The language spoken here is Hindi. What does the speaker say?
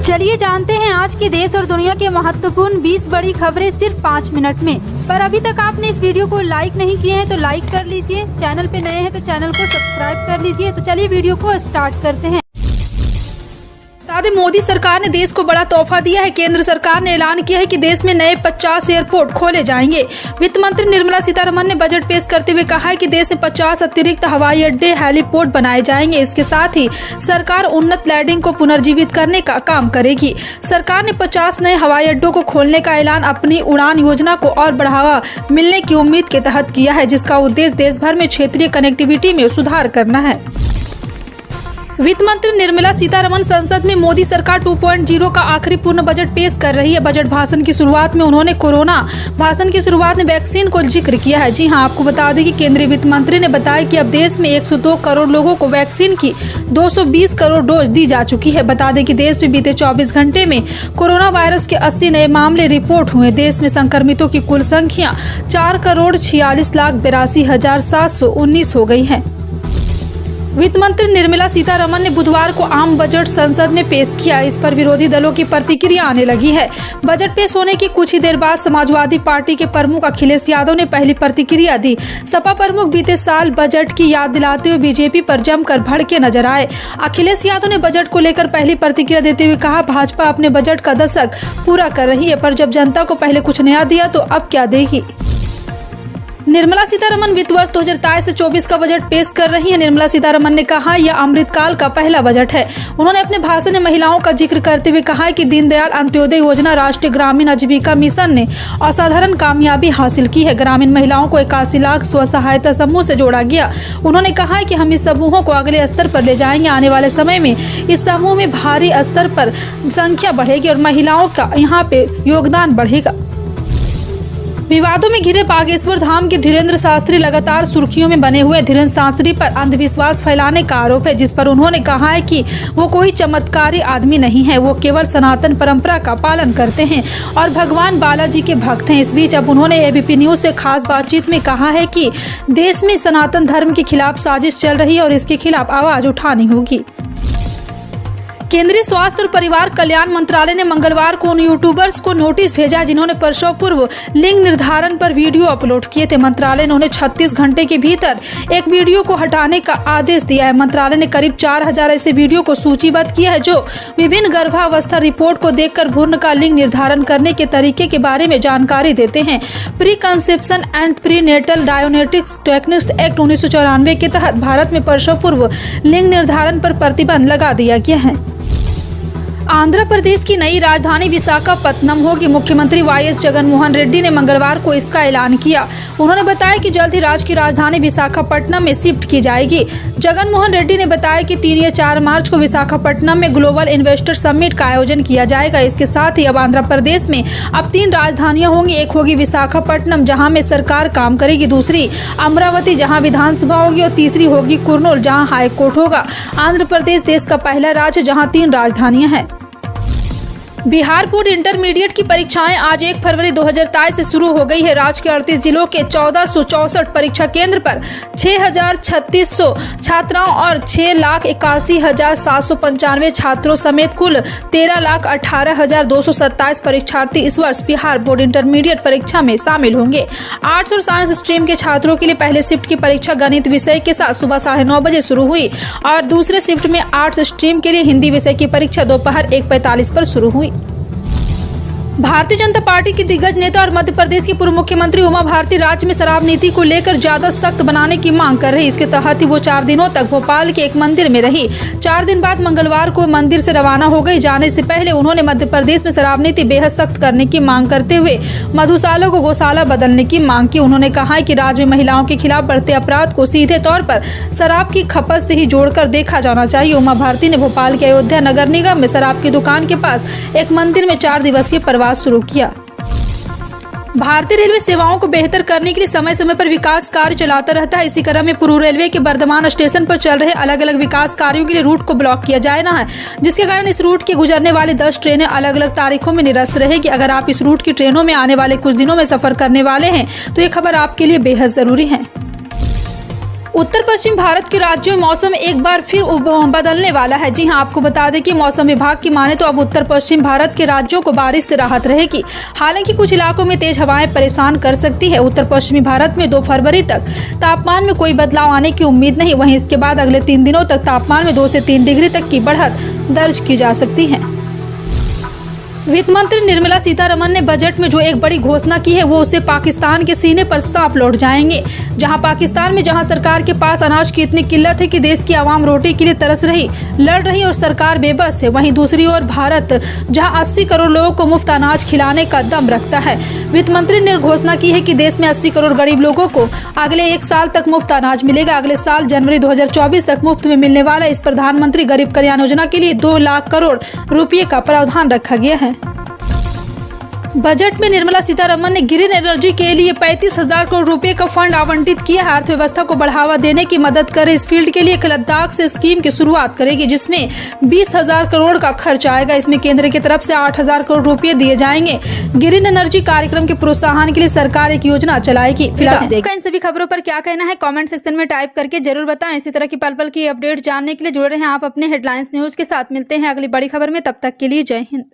चलिए जानते हैं आज के देश और दुनिया के महत्वपूर्ण 20 बड़ी खबरें सिर्फ 5 मिनट में। पर अभी तक आपने इस वीडियो को लाइक नहीं किए हैं तो लाइक कर लीजिए, चैनल पे नए हैं तो चैनल को सब्सक्राइब कर लीजिए। तो चलिए वीडियो को स्टार्ट करते हैं। बता दें, मोदी सरकार ने देश को बड़ा तोहफा दिया है। केंद्र सरकार ने ऐलान किया है कि देश में नए 50 एयरपोर्ट खोले जाएंगे। वित्त मंत्री निर्मला सीतारमण ने बजट पेश करते हुए कहा है कि देश में 50 अतिरिक्त हवाई अड्डे, हेलीपोर्ट बनाए जाएंगे। इसके साथ ही सरकार उन्नत लैंडिंग को पुनर्जीवित करने का काम करेगी। सरकार ने 50 नए हवाई अड्डों को खोलने का ऐलान अपनी उड़ान योजना को और बढ़ावा मिलने की उम्मीद के तहत किया है, जिसका उद्देश्य देश भर में क्षेत्रीय कनेक्टिविटी में सुधार करना है। वित्त मंत्री निर्मला सीतारमण संसद में मोदी सरकार 2.0 का आखिरी पूर्ण बजट पेश कर रही है। बजट भाषण की शुरुआत में उन्होंने कोरोना भाषण की शुरुआत में वैक्सीन को जिक्र किया है। जी हां, आपको बता दें कि केंद्रीय वित्त मंत्री ने बताया कि अब देश में 102 करोड़ लोगों को वैक्सीन की 220 करोड़ डोज दी जा चुकी है। बता दें कि देश में बीते 24 घंटे में कोरोना वायरस के 80 नए मामले रिपोर्ट हुए। देश में संक्रमितों की कुल संख्या 4,46,82,719 हो गई है। वित्त मंत्री निर्मला सीतारमण ने बुधवार को आम बजट संसद में पेश किया। इस पर विरोधी दलों की प्रतिक्रिया आने लगी है। बजट पेश होने की कुछ ही देर बाद समाजवादी पार्टी के प्रमुख अखिलेश यादव ने पहली प्रतिक्रिया दी। सपा प्रमुख बीते साल बजट की याद दिलाते हुए बीजेपी पर जमकर भड़के नजर आए। अखिलेश यादव ने बजट को लेकर पहली प्रतिक्रिया देते हुए कहा, भाजपा अपने बजट का दशक पूरा कर रही है, पर जब जनता को पहले कुछ नया दिया तो अब क्या देगी। निर्मला सीतारमण वित्त वर्ष 2023 से 24 का बजट पेश कर रही हैं। निर्मला सीतारमण ने कहा, यह अमृतकाल का पहला बजट है। उन्होंने अपने भाषण में महिलाओं का जिक्र करते हुए कहा कि दीनदयाल अंत्योदय योजना, राष्ट्रीय ग्रामीण आजीविका मिशन ने असाधारण कामयाबी हासिल की है। ग्रामीण महिलाओं को 81 लाख स्व सहायता समूह से जोड़ा गया। उन्होंने कहा कि हम इस समूहों को अगले स्तर पर ले जाएंगे। आने वाले समय में इस समूह में भारी स्तर पर संख्या बढ़ेगी और महिलाओं का यहाँ पे योगदान बढ़ेगा। विवादों में घिरे बागेश्वर धाम के धीरेन्द्र शास्त्री लगातार सुर्खियों में बने हुए। धीरेन्द्र शास्त्री पर अंधविश्वास फैलाने का आरोप है, जिस पर उन्होंने कहा है कि वो कोई चमत्कारी आदमी नहीं है, वो केवल सनातन परंपरा का पालन करते हैं और भगवान बालाजी के भक्त हैं। इस बीच अब उन्होंने एबीपी न्यूज से खास बातचीत में कहा है कि देश में सनातन धर्म के खिलाफ साजिश चल रही है और इसके खिलाफ आवाज उठानी होगी। केंद्रीय स्वास्थ्य और परिवार कल्याण मंत्रालय ने मंगलवार को उन यूट्यूबर्स को नोटिस भेजा जिन्होंने प्रसव पूर्व लिंग निर्धारण पर वीडियो अपलोड किए थे। मंत्रालय ने उन्हें 36 घंटे के भीतर एक वीडियो को हटाने का आदेश दिया है। मंत्रालय ने करीब 4000 ऐसे वीडियो को सूचीबद्ध किया है जो विभिन्न गर्भावस्था रिपोर्ट को देखकर भ्रूण का लिंग निर्धारण करने के तरीके के बारे में जानकारी देते हैं। Pre conception and prenatal diagnostics techniques act 1994 के तहत भारत में प्रसव पूर्व लिंग निर्धारण पर प्रतिबंध लगा दिया गया है। आंध्र प्रदेश की नई राजधानी विशाखापत्तनम होगी। मुख्यमंत्री वाईएस जगनमोहन रेड्डी ने मंगलवार को इसका ऐलान किया। उन्होंने बताया कि जल्द ही राज्य की राजधानी विशाखापट्टनम में शिफ्ट की जाएगी। जगनमोहन रेड्डी ने बताया कि 3 या 4 मार्च को विशाखापट्टनम में ग्लोबल इन्वेस्टर समिट का आयोजन किया जाएगा। इसके साथ ही अब आंध्र प्रदेश में अब 3 राजधानियां होंगी। एक होगी विशाखापट्टनम, जहां में सरकार काम करेगी, दूसरी अमरावती जहां विधानसभा होगी और तीसरी होगी कुर्नूल जहां हाईकोर्ट होगा। आंध्र प्रदेश देश का पहला राज्य जहां 3 राजधानियां हैं। बिहार बोर्ड इंटरमीडिएट की परीक्षाएं आज 1 फरवरी 2023 से शुरू हो गई है। राज्य के 38 जिलों के 1464 परीक्षा केंद्र पर 63,600 छात्राओं और 6,81,795 छात्रों समेत कुल 13,18,227 परीक्षार्थी इस वर्ष बिहार बोर्ड इंटरमीडिएट परीक्षा में शामिल होंगे। आर्ट्स और साइंस स्ट्रीम के छात्रों के लिए पहले शिफ्ट की परीक्षा गणित विषय के साथ सुबह 9:30 बजे शुरू हुई और दूसरे शिफ्ट में आर्ट्स स्ट्रीम के लिए हिंदी विषय की परीक्षा दोपहर 1:45 पर शुरू हुई। भारतीय जनता पार्टी की दिग्गज नेता और मध्य प्रदेश की पूर्व मुख्यमंत्री उमा भारती राज्य में शराब नीति को लेकर ज्यादा सख्त बनाने की मांग कर रही। इसके तहत ही वो 4 दिनों तक भोपाल के एक मंदिर में रही। 4 दिन बाद मंगलवार को मंदिर से रवाना हो गई। जाने से पहले उन्होंने मध्य प्रदेश में शराब नीति बेहद सख्त करने की मांग करते हुए मधुशाला को गौशाला बदलने की मांग की। उन्होंने कहा कि राज्य में महिलाओं के खिलाफ बढ़ते अपराध को सीधे तौर पर शराब की खपत से ही जोड़कर देखा जाना चाहिए। उमा भारती ने भोपाल के अयोध्या नगर निगम में शराब की दुकान के पास एक मंदिर में 4 दिवसीय प्रवास शुरू किया। भारतीय रेलवे सेवाओं को बेहतर करने के लिए समय समय पर विकास कार्य चलाता रहता है। इसी क्रम में पूर्व रेलवे के बर्धमान स्टेशन पर चल रहे अलग अलग विकास कार्यों के लिए रूट को ब्लॉक किया जा रहा है, जिसके कारण इस रूट के गुजरने वाली 10 ट्रेनें अलग अलग तारीखों में निरस्त रहेगी। अगर आप इस रूट की ट्रेनों में आने वाले कुछ दिनों में सफर करने वाले हैं तो ये खबर आपके लिए बेहद जरूरी है। उत्तर पश्चिम भारत के राज्यों में मौसम एक बार फिर बदलने वाला है। जी हां, आपको बता दें कि मौसम विभाग की माने तो अब उत्तर पश्चिम भारत के राज्यों को बारिश से राहत रहेगी। हालांकि कुछ इलाकों में तेज हवाएं परेशान कर सकती है। उत्तर पश्चिमी भारत में 2 फरवरी तक तापमान में कोई बदलाव आने की उम्मीद नहीं। वहीं इसके बाद अगले 3 दिनों तक तापमान में 2 से 3 डिग्री तक की बढ़त दर्ज की जा सकती है। वित्त मंत्री निर्मला सीतारमण ने बजट में जो एक बड़ी घोषणा की है वो उससे पाकिस्तान के सीने पर सांप लौट जाएंगे। जहां पाकिस्तान में जहां सरकार के पास अनाज की इतनी किल्लत है कि देश की आवाम रोटी के लिए तरस रही, लड़ रही और सरकार बेबस है, वहीं दूसरी ओर भारत जहां 80 करोड़ लोगों को मुफ्त अनाज खिलाने का दम रखता है। वित्त मंत्री ने घोषणा की है कि देश में 80 करोड़ गरीब लोगों को अगले 1 साल तक मुफ्त अनाज मिलेगा। अगले साल जनवरी 2024 तक मुफ्त में मिलने वाला इस प्रधानमंत्री गरीब कल्याण योजना के लिए 2 लाख करोड़ रुपये का प्रावधान रखा गया है। बजट में निर्मला सीतारमण ने ग्रीन एनर्जी के लिए 35,000 करोड़ रुपए का फंड आवंटित किया है। अर्थव्यवस्था को बढ़ावा देने की मदद करे इस फील्ड के लिए लद्दाख से स्कीम की शुरुआत करेगी, जिसमें 20,000 करोड़ का खर्च आएगा। इसमें केंद्र की तरफ से 8,000 करोड़ रुपए दिए जाएंगे। ग्रीन एनर्जी कार्यक्रम के प्रोत्साहन के लिए सरकार एक योजना चलाएगी। फिलहाल इन सभी खबरों पर क्या कहना है कमेंट सेक्शन में टाइप करके जरूर बताएं। इसी तरह की पल पल की अपडेट जानने के लिए जुड़े रहें आप अपने हेडलाइंस न्यूज के साथ। मिलते हैं अगली बड़ी खबर में, तब तक के लिए जय हिंद।